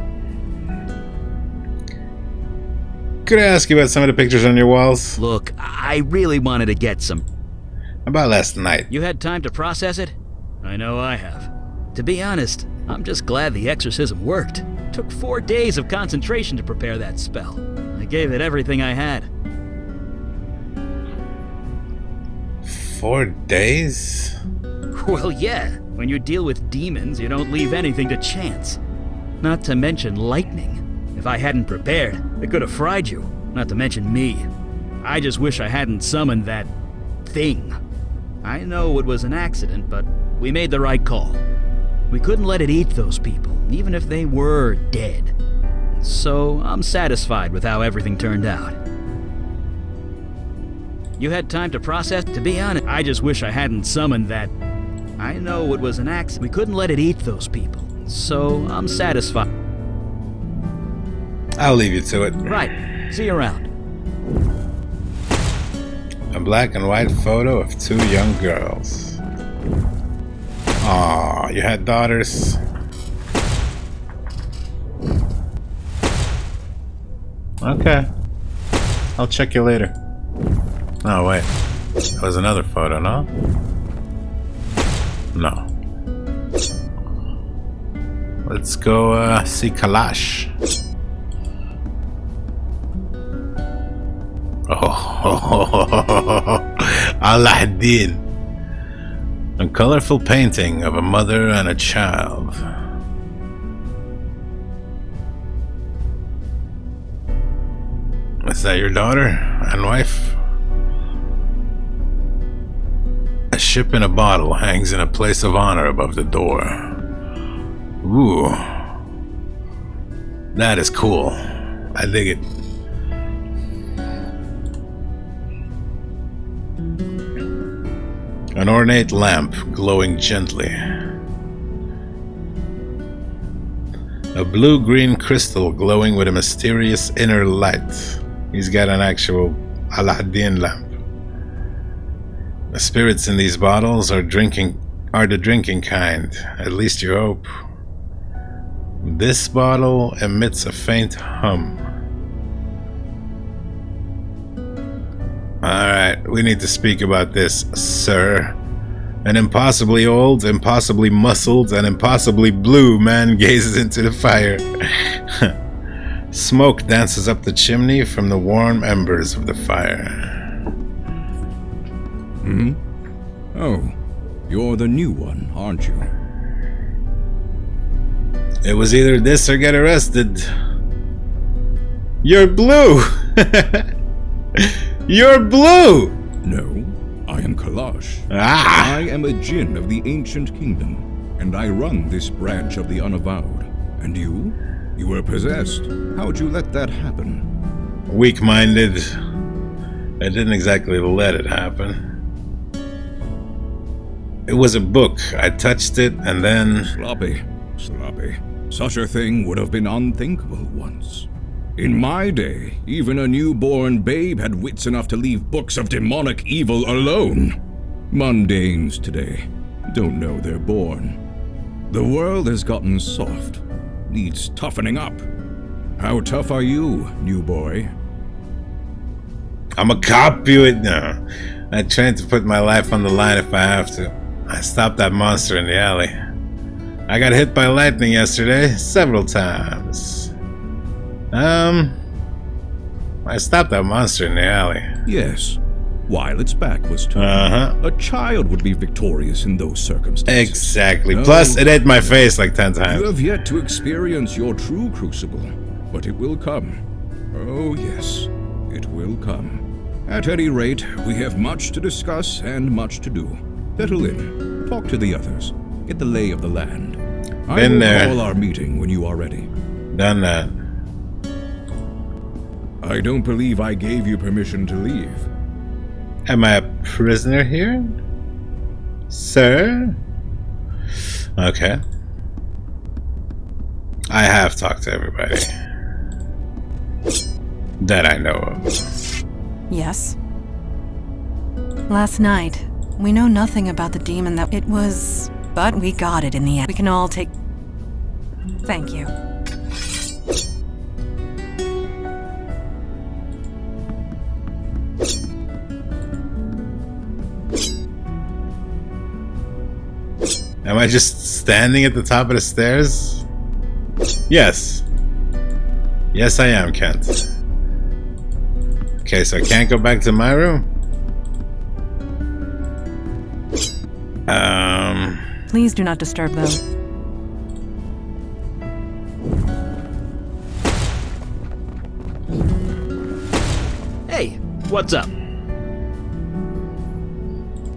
Could I ask you about some of the pictures on your walls? Look, I really wanted to get some. About last night. You had time to process it? I know I have. To be honest, I'm just glad the exorcism worked. Took 4 days of concentration to prepare that spell. I gave it everything I had. 4 days? Well, yeah. When you deal with demons, you don't leave anything to chance. Not to mention lightning. If I hadn't prepared, it could have fried you. Not to mention me. I just wish I hadn't summoned that thing. I know it was an accident, but we made the right call. We couldn't let it eat those people, even if they were dead. So I'm satisfied with how everything turned out. You had time to process? To be honest, I just wish I hadn't summoned that. I know it was an accident. We couldn't let it eat those people. So I'm satisfied. I'll leave you to it. Right. See you around. A black and white photo of 2 young girls. Aw, you had daughters. Okay. I'll check you later. Oh, wait. That was another photo, no? No. Let's go see Kalash. Oh, Aladdin. A colorful painting of a mother and a child. Is that your daughter and wife? A ship in a bottle hangs in a place of honor above the door. Ooh. That is cool. I dig it. An ornate lamp glowing gently. A blue-green crystal glowing with a mysterious inner light. He's got an actual Aladdin lamp. The spirits in these bottles are the drinking kind, at least you hope. This bottle emits a faint hum. Alright, we need to speak about this, sir. An impossibly old, impossibly muscled, and impossibly blue man gazes into the fire. Smoke dances up the chimney from the warm embers of the fire. Hmm? Oh, you're the new one, aren't you? It was either this or get arrested. You're blue! You're blue! No, I am Kalash. Ah! I am a djinn of the ancient kingdom, and I run this branch of the Unavowed. And you? You were possessed. How'd you let that happen? Weak-minded. I didn't exactly let it happen. It was a book. I touched it, and then... Sloppy. Such a thing would have been unthinkable once. In my day, even a newborn babe had wits enough to leave books of demonic evil alone. Mundanes today don't know they're born. The world has gotten soft. Needs toughening up. How tough are you, new boy? I'm a cop, you it now. I train to put my life on the line if I have to. I stopped that monster in the alley. I got hit by lightning yesterday, several times. I stopped that monster in the alley. Yes, while its back was turned. A child would be victorious in those circumstances. Exactly. No, plus, it ate my face like 10 times. You have yet to experience your true crucible, but it will come. Oh yes, it will come. At any rate, we have much to discuss and much to do. Settle in, talk to the others, get the lay of the land. I will call our meeting when you are ready. Done that. I don't believe I gave you permission to leave. Am I a prisoner here? Sir? Okay. I have talked to everybody that I know of. Yes. Last night, we know nothing about the demon that it was, but we got it in the end. We can all take... Thank you. Am I just standing at the top of the stairs? Yes. Yes, I am, Kent. Okay, so I can't go back to my room? Please do not disturb them. Hey, what's up?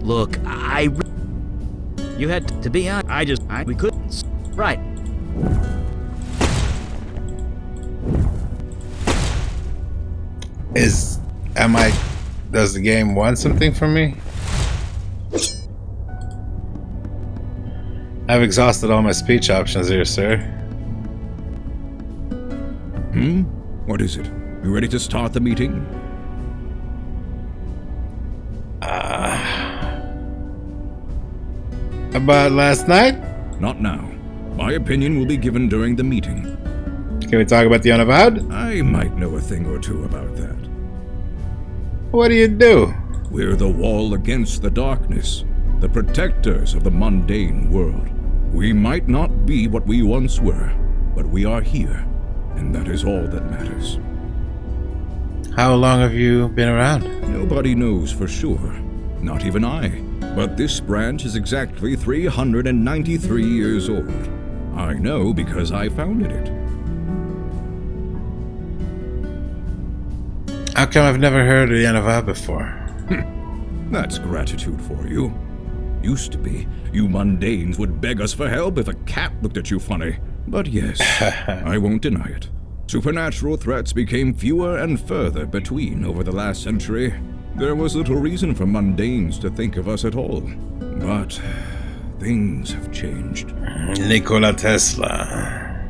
Look, you had to be on. We couldn't. Right. Does the game want something from me? I've exhausted all my speech options here, sir. What is it? You ready to start the meeting? About last night? Not now. My opinion will be given during the meeting. Can we talk about the Unavowed? I might know a thing or two about that. What do you do? We're the wall against the darkness, the protectors of the mundane world. We might not be what we once were, but we are here, and that is all that matters. How long have you been around? Nobody knows for sure. not even I. But this branch is exactly 393 years old. I know because I founded it. How come I've never heard of the Unavowed before? That's gratitude for you. Used to be, you mundanes would beg us for help if a cat looked at you funny. But yes, I won't deny it. Supernatural threats became fewer and further between over the last century. There was little reason for mundanes to think of us at all. But things have changed. Nikola Tesla.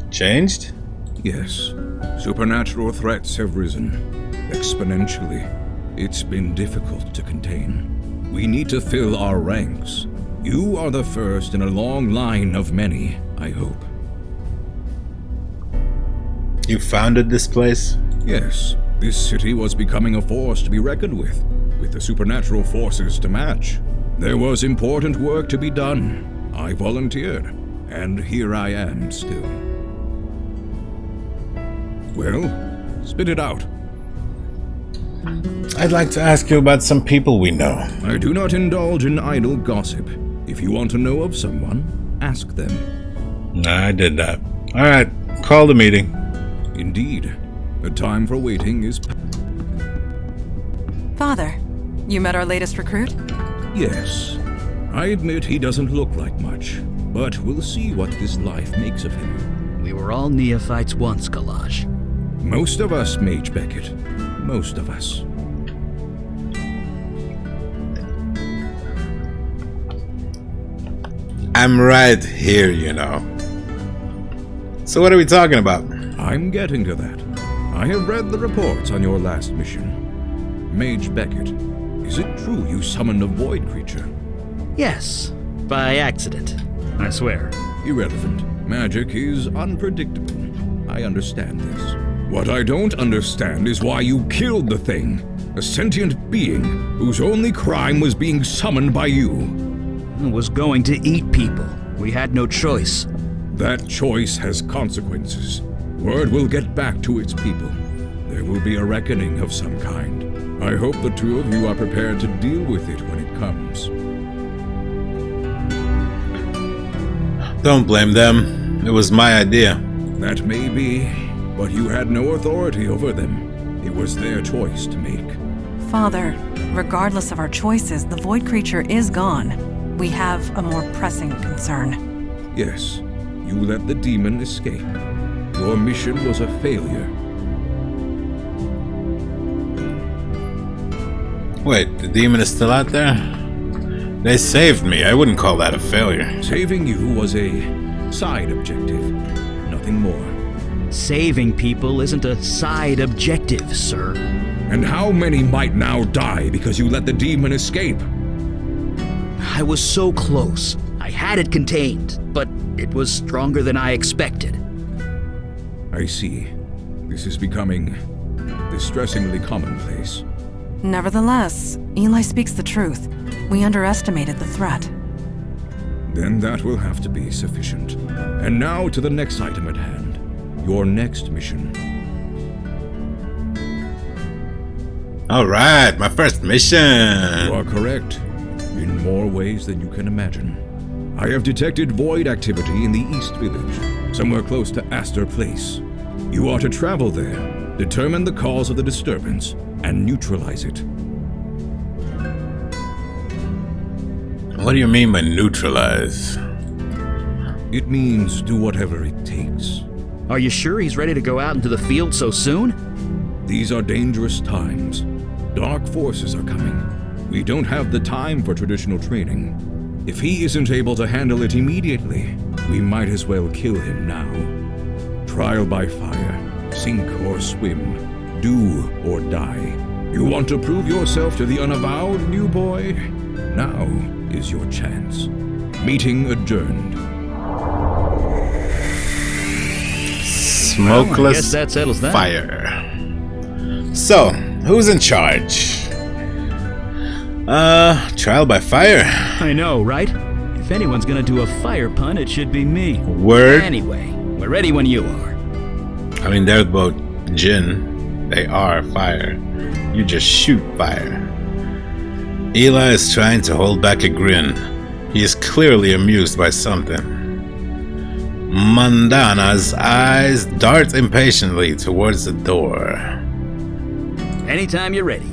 Changed? Yes. Supernatural threats have risen. Exponentially. It's been difficult to contain. We need to fill our ranks. You are the first in a long line of many, I hope. You founded this place? Yes. This city was becoming a force to be reckoned with the supernatural forces to match. There was important work to be done. I volunteered, and here I am still. Well, spit it out. I'd like to ask you about some people we know. I do not indulge in idle gossip. If you want to know of someone, ask them. I did that. Alright, call the meeting. Indeed. The time for waiting is... Father, you met our latest recruit? Yes. I admit he doesn't look like much, but we'll see what this life makes of him. We were all neophytes once, Kalaj. Most of us, Mage Beckett. Most of us. I'm right here, you know. So what are we talking about? I'm getting to that. I have read the reports on your last mission. Mage Beckett, is it true you summoned a void creature? Yes, by accident, I swear. Irrelevant. Magic is unpredictable. I understand this. What I don't understand is why you killed the thing. A sentient being whose only crime was being summoned by you. It was going to eat people. We had no choice. That choice has consequences. Word will get back to its people. There will be a reckoning of some kind. I hope the two of you are prepared to deal with it when it comes. Don't blame them. It was my idea. That may be, but you had no authority over them. It was their choice to make. Father, regardless of our choices, the void creature is gone. We have a more pressing concern. Yes, you let the demon escape. Your mission was a failure. Wait, the demon is still out there? They saved me. I wouldn't call that a failure. Saving you was a side objective, nothing more. Saving people isn't a side objective, sir. And how many might now die because you let the demon escape? I was so close. I had it contained, but it was stronger than I expected. I see. This is becoming distressingly commonplace. Nevertheless, Eli speaks the truth. We underestimated the threat. Then that will have to be sufficient. And now to the next item at hand. Your next mission. Alright, my first mission! You are correct. In more ways than you can imagine. I have detected void activity in the East Village, somewhere close to Astor Place. You are to travel there, determine the cause of the disturbance, and neutralize it. What do you mean by neutralize? It means do whatever it takes. Are you sure he's ready to go out into the field so soon? These are dangerous times. Dark forces are coming. We don't have the time for traditional training. If he isn't able to handle it immediately, we might as well kill him now. Trial by fire, sink or swim, do or die. You want to prove yourself to the Unavowed, new boy? Now is your chance. Meeting adjourned. Smokeless well, I guess that settles that. fire. So, who's in charge? Trial by fire. I know, right? If anyone's gonna do a fire pun, it should be me. Word. Anyway, we're ready when you are. I mean, they're both Jinn. They are fire. You just shoot fire. Eli is trying to hold back a grin. He is clearly amused by something. Mandana's eyes dart impatiently towards the door. Anytime you're ready.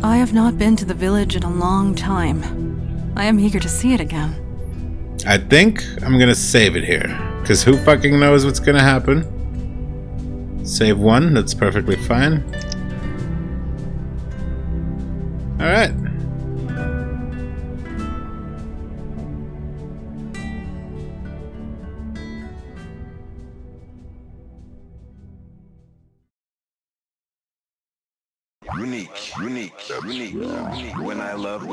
I have not been to the village in a long time. I am eager to see it again. I think I'm gonna save it here, because who fucking knows what's gonna happen? Save one, that's perfectly fine. Alright. Unique. When I love.